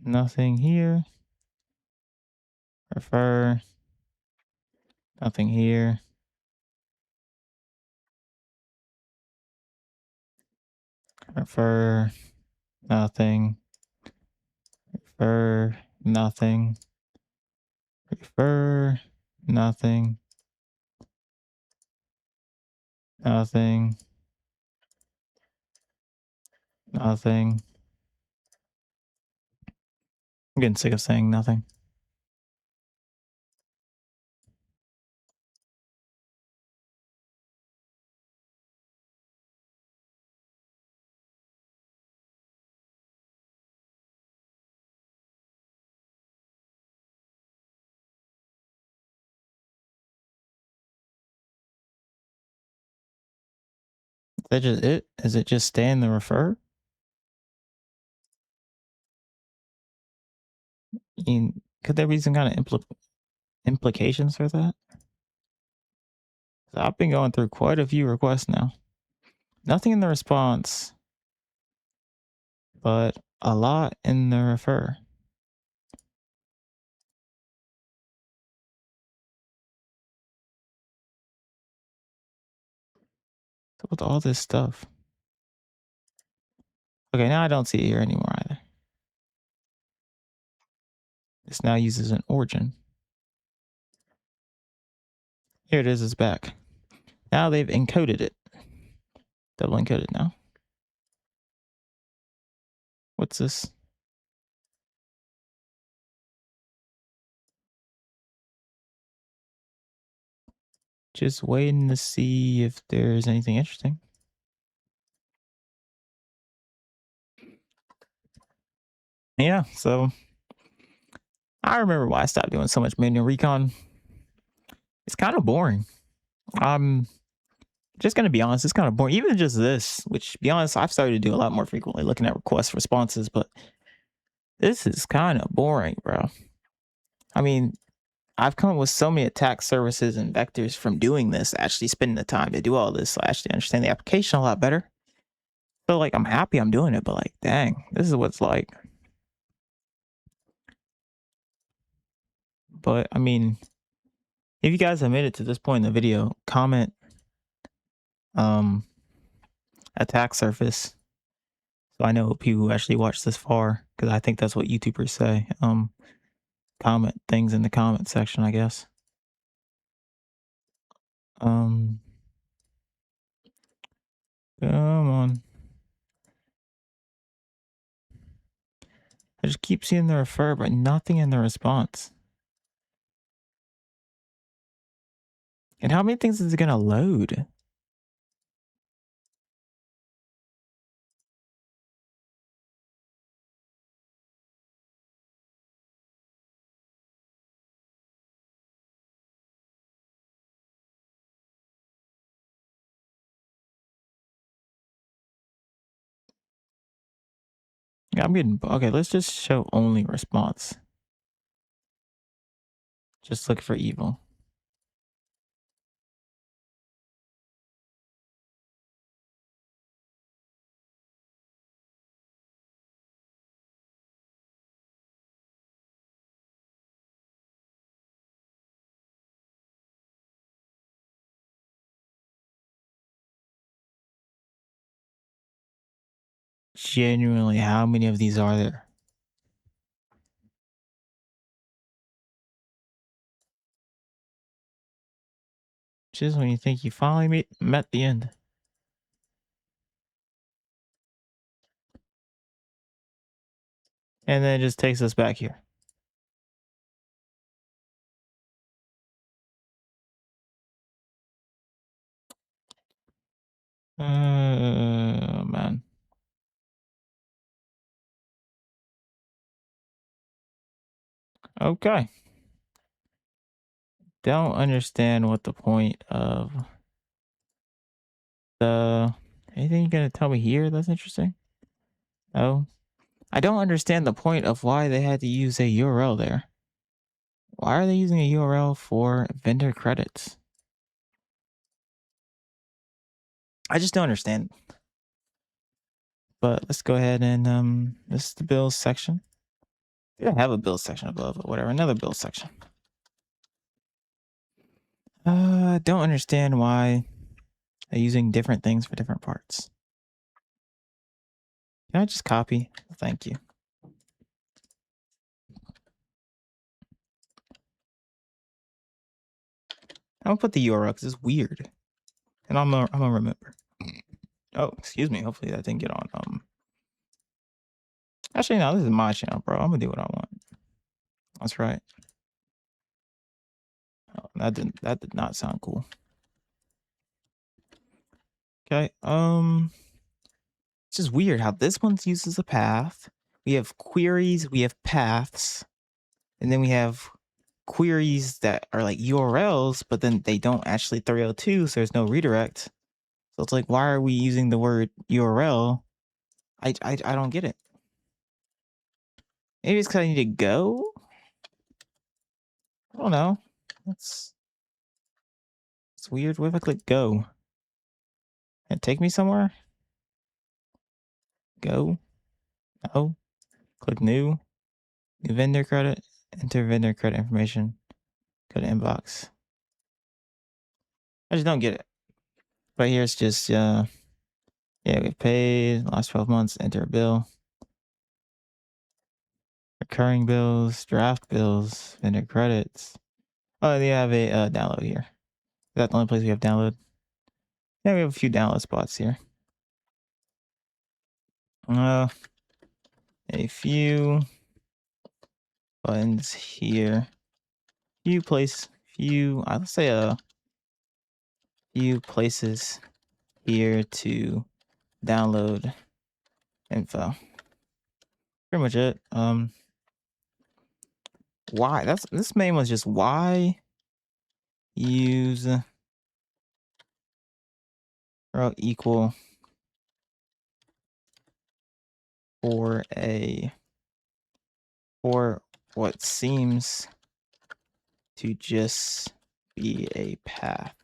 Speaker 1: Nothing here. Refer. Nothing here. Refer. Nothing. Refer. Nothing. Refer. Nothing. Nothing. Nothing. I'm getting sick of saying nothing. Is that just it? Is it just stay in the refer? Could there be some kind of implications for that? So I've been going through quite a few requests now. Nothing in the response, but a lot in the refer. So with all this stuff. Okay, now I don't see it here anymore either. This now uses an origin. Here it is, it's back. Now they've encoded it. Double encoded now. What's this? Just waiting to see if there's anything interesting. Yeah, so I remember why I stopped doing so much manual recon. It's kind of boring. I'm just gonna be honest, it's kind of boring. Even just this, which to be honest, I've started to do a lot more frequently, looking at request responses, but this is kind of boring, bro. I mean, I've come up with so many attack services and vectors from doing this, actually spending the time to do all this. So I actually understand the application a lot better. So like I'm happy I'm doing it, but like, dang, this is what it's like. But I mean, if you guys have made it to this point in the video, comment attack surface. So I know people who actually watch this far, because I think that's what YouTubers say. Comment things in the comment section, I guess. Come on. I just keep seeing the refer, but nothing in the response. And how many things is it gonna load? Yeah, I'm getting okay. Let's just show only response. Just look for evil. Genuinely, how many of these are there? Just when you think you finally met the end. And then it just takes us back here. Man. Okay. Don't understand what the point of the anything you gonna tell me here that's interesting? Oh, I don't understand the point of why they had to use a URL there. Why are they using a URL for vendor credits? I just don't understand. But let's go ahead and this is the bills section. I have a bills section above, but whatever. Another bills section. I don't understand why they're using different things for different parts. Can I just copy? Thank you. I'm gonna put the URL because it's weird, and I'm gonna remember. Oh, excuse me. Hopefully that didn't get on. Actually, no. This is my channel, bro. I'm gonna do what I want. That's right. Oh, that did not sound cool. Okay. It's just weird how this one uses a path. We have queries. We have paths, and then we have queries that are like URLs, but then they don't actually 302, so there's no redirect. So it's like, why are we using the word URL? I don't get it. Maybe it's because I need to go. I don't know. It's weird. What if I click go? And take me somewhere? Go? No. Click new. New vendor credit. Enter vendor credit information. Go to inbox. I just don't get it. Right here it's just yeah, we've paid last 12 months, enter a bill. Recurring bills, draft bills, vendor credits. Oh, they have a download here. Is that the only place we have download? Yeah, we have a few download spots here. A few buttons here. Let's say a few places here to download info. Pretty much it. Why? This main one's just why use or equal for what seems to just be a path.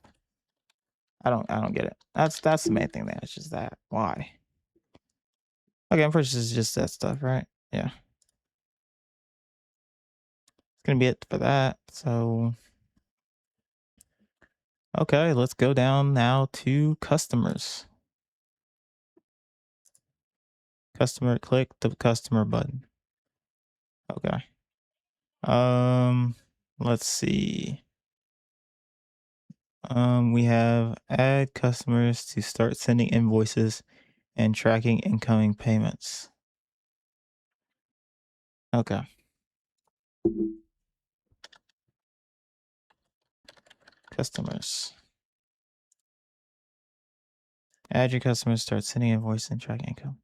Speaker 1: I don't get it. That's the main thing there. It's just that. Why? Okay, I'm pretty sure it's just that stuff, right? Yeah. It's gonna be it for that. So okay, let's go down now to customers. Click the customer button. Okay. Let's see. We have add customers to start sending invoices and tracking incoming payments. Okay. Customers. Add your customers, start sending invoices and tracking income.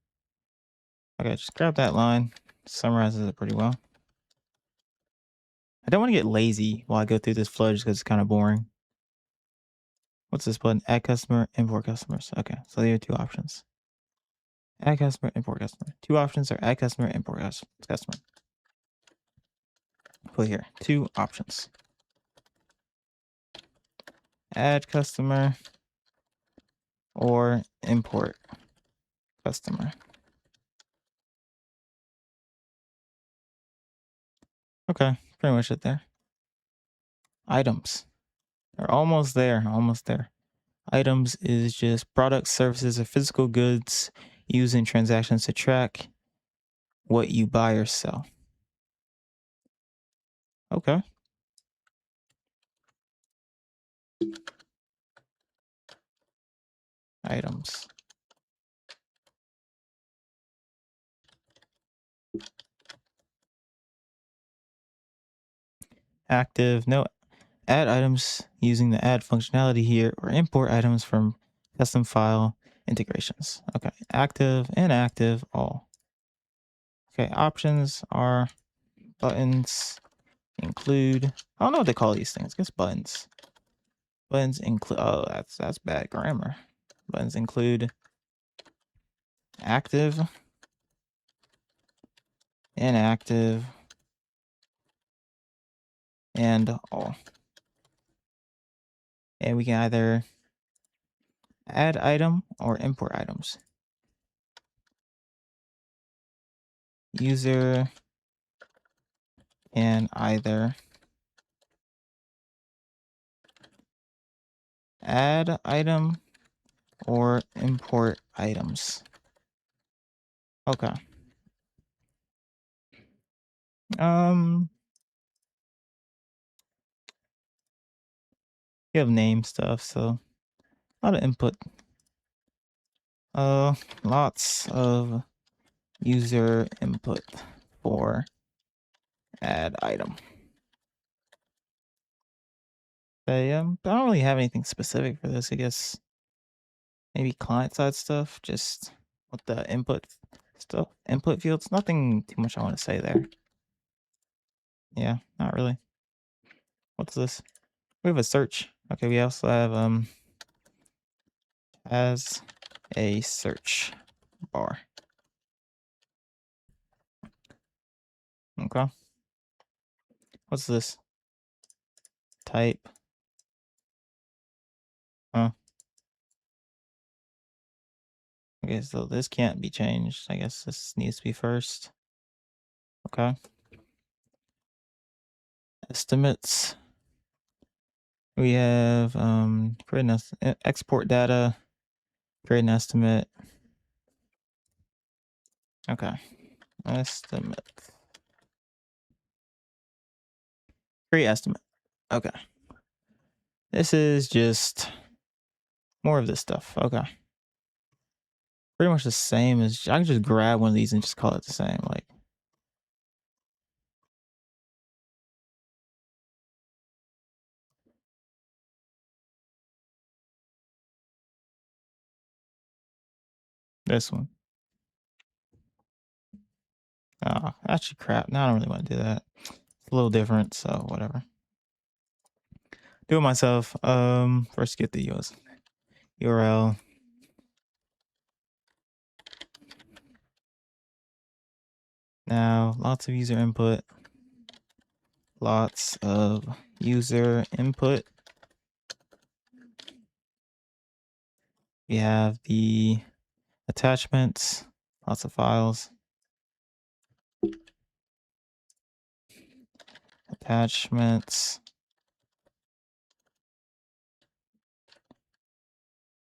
Speaker 1: Okay, just grab that line. Summarizes it pretty well. I don't want to get lazy while I go through this flow just because it's kind of boring. What's this button? Add customer, import customers. Okay, so there are two options. Add customer, import customer. Two options are add customer, import customer. Put here, two options. Add customer or import customer. Okay, pretty much it there. Items. We're almost there, almost there. Items is just products, services, or physical goods used in transactions to track what you buy or sell. Okay. Items. Active. No, add items using the add functionality here or import items from custom file integrations. Okay. Active, inactive, all. Okay. Options are buttons include. I don't know what they call these things. I guess buttons. Buttons include. Oh, that's bad grammar. Buttons include active inactive, and all. And we can either add item or import items. User can either add item or import items. Okay. You have name stuff, so a lot of input. Lots of user input for add item. I don't really have anything specific for this. I guess maybe client side stuff, just with the input stuff, input fields. Nothing too much I want to say there. Yeah, not really. What's this? We have a search. Okay, we also have as a search bar. Okay. What's this? Type. Huh. Okay, so this can't be changed. I guess this needs to be first. Okay. Estimates. We have create an export data, create an estimate. Okay. Estimate. Create estimate. Okay. This is just more of this stuff. Okay. Pretty much the same as I can just grab one of these and just call it the same. Like this one. Oh, actually crap. No, I don't really want to do that. It's a little different, so whatever. Do it myself. First get the URL. Now, lots of user input. Lots of user input. We have the attachments, lots of files. Attachments.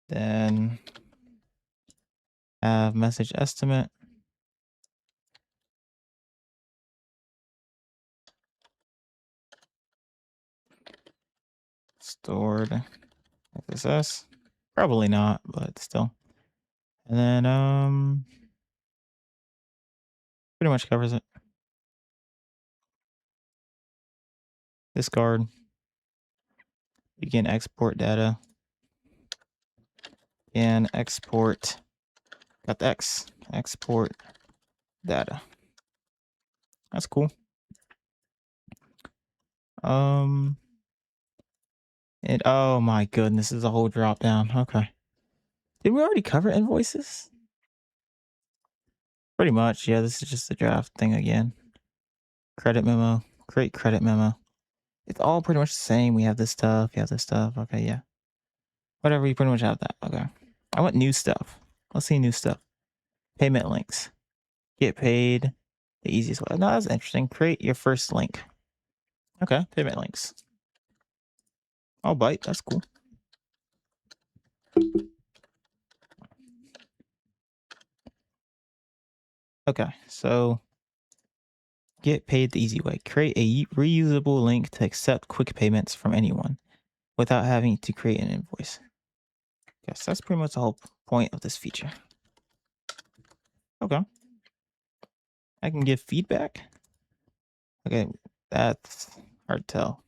Speaker 1: Then have message estimate. Stored XSS. Probably not, but still. And then pretty much covers it. Discard. You can export data. And export. Got the X. Export data. That's cool. And oh my goodness, this is a whole drop down. Okay. Did we already cover invoices? Pretty much, yeah. This is just the draft thing again. Credit memo. Create credit memo. It's all pretty much the same. We have this stuff. You have this stuff. Okay, yeah. Whatever, we pretty much have that. Okay. I want new stuff. Let's see new stuff. Payment links. Get paid the easiest way. No, that's interesting. Create your first link. Okay, payment links. I'll bite. That's cool. Okay, so get paid the easy way. Create a reusable link to accept quick payments from anyone without having to create an invoice. Yes, that's pretty much the whole point of this feature. Okay. I can give feedback. Okay, that's hard to tell.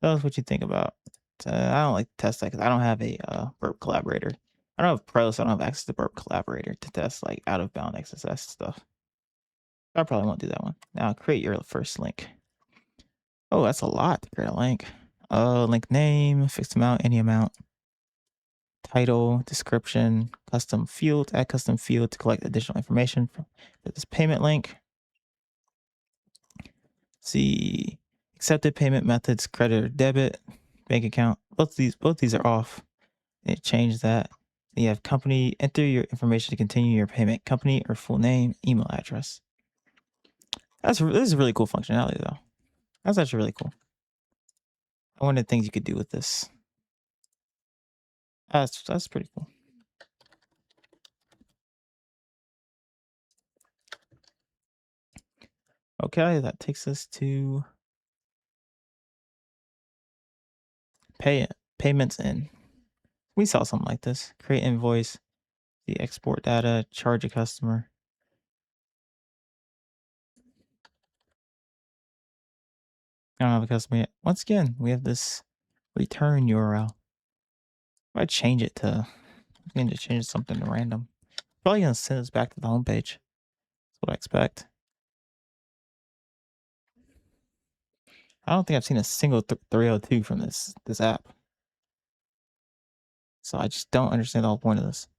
Speaker 1: Tell us what you think about. I don't like to test that because I don't have a burp collaborator. I don't have Pro, so I don't have access to burp collaborator to test like out of bound XSS stuff. I probably won't do that one. Now create your first link. Oh, that's a lot to create a link. Link name, fixed amount, any amount. Title, description, custom field, add custom field to collect additional information for this payment link. see, accepted payment methods, credit or debit, bank account. Both these are off. It changed that. Then you have company, enter your information to continue your payment. Company or full name, email address. This is really cool functionality though. That's actually really cool. I wonder things you could do with this. That's pretty cool. Okay, that takes us to payments in. We saw something like this. Create invoice, the export data, charge a customer. I don't have a customer yet. Once again, we have this return URL. If I change it to, I'm going to change something to random. Probably gonna send us back to the homepage. That's what I expect. I don't think I've seen a single 302 from this app. So I just don't understand the whole point of this.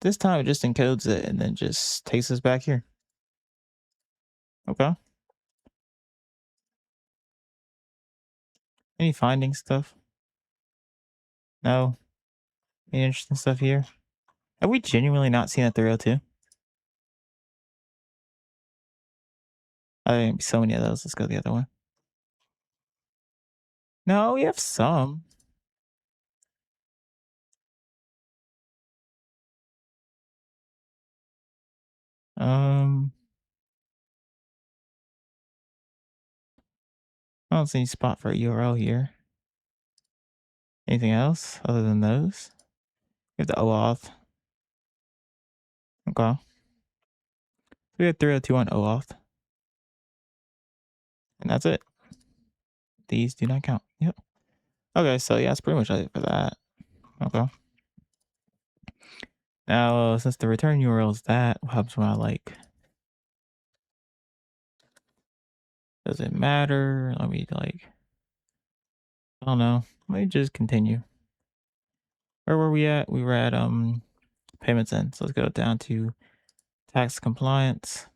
Speaker 1: This time it just encodes it and then just takes us back here. Okay. Any finding stuff? No. Any interesting stuff here? Have we genuinely not seen a 302? I think so many of those. Let's go the other one. No, we have some. I don't see any spot for a URL here. Anything else other than those? We have the OAuth. Okay. We have 302 on OAuth. And that's it. These do not count. Yep. Okay, so yeah, that's pretty much it for that. Okay. Now, since the return URL is that, what happens when I like? Does it matter? Let me like, I don't know. Let me just continue. Where were we at? We were at payments in. So let's go down to tax compliance.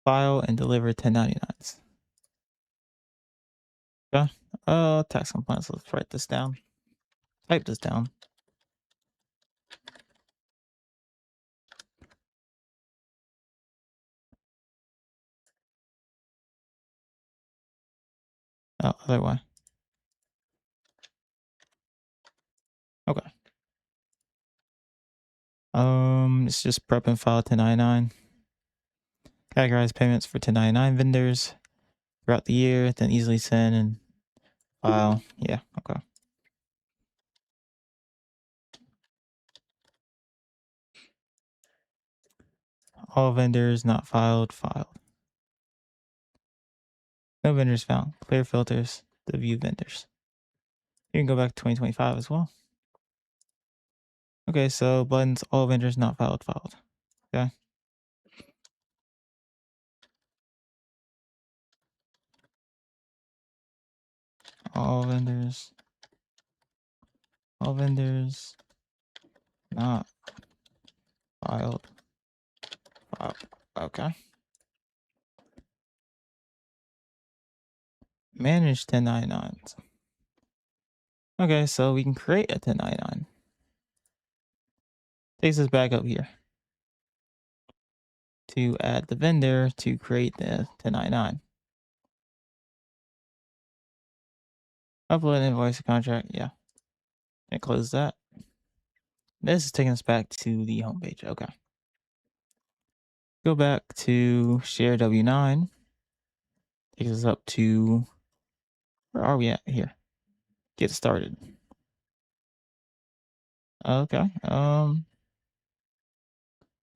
Speaker 1: File and deliver 1099s. Okay. Tax compliance. Let's write this down. Type this down. Oh, other way. Okay. It's just prep and file 1099. Categorize payments for 1099 vendors throughout the year, then easily send and file. Yeah, okay. All vendors not filed, filed. No vendors found. Clear filters to view vendors. You can go back to 2025 as well. Okay, so buttons, all vendors not filed, filed. Okay. All vendors not filed, filed. Okay. Manage 1099s. Okay, so we can create a 1099. Takes us back up here to add the vendor to create the 1099. Upload an invoice contract. Yeah. And close that. This is taking us back to the homepage. Okay. Go back to share W9. Takes us up to, where are we at here? Get started. Okay.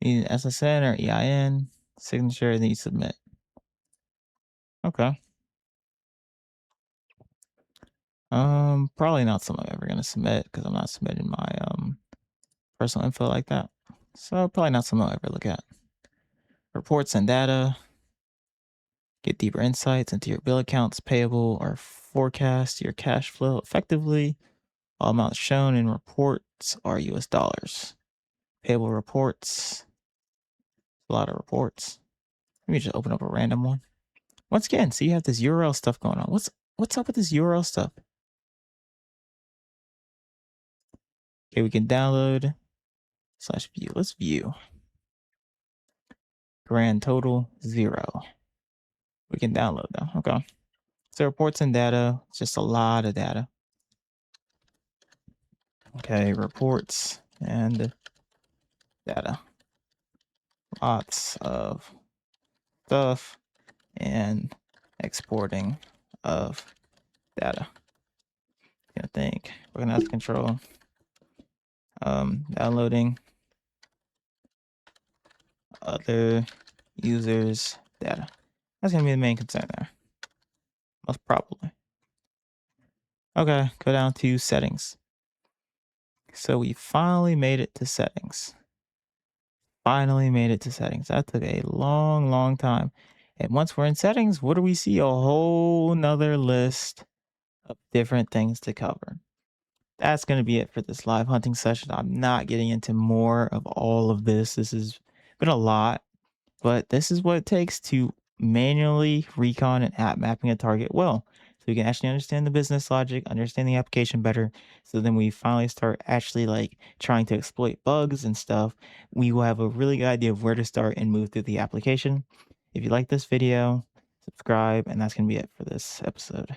Speaker 1: Need an SSN or EIN, signature, then you submit. Okay. Probably not something I'm ever gonna submit because I'm not submitting my personal info like that. So probably not something I'll ever look at. Reports and data. Get deeper insights into your bill accounts payable or forecast your cash flow effectively. All amounts shown in reports are US dollars. Payable reports. A lot of reports. Let me just open up a random one. Once again, so you have this URL stuff going on. What's up with this URL stuff? Okay, we can download / view. Let's view. Grand total 0. We can download them. Okay. So reports and data, it's just a lot of data. Okay, reports and data. Lots of stuff and exporting of data. I think organize control. Downloading other users' data. That's gonna be the main concern there. Most probably. Okay, go down to settings. So we finally made it to settings. Finally made it to settings. That took a long, long time. And once we're in settings, what do we see? A whole nother list of different things to cover. That's going to be it for this live hunting session. I'm not getting into more of all of this. This has been a lot, but this is what it takes to manually recon and app mapping a target well. So we can actually understand the business logic, understand the application better. So then we finally start actually like trying to exploit bugs and stuff. We will have a really good idea of where to start and move through the application. If you like this video, subscribe, and that's going to be it for this episode.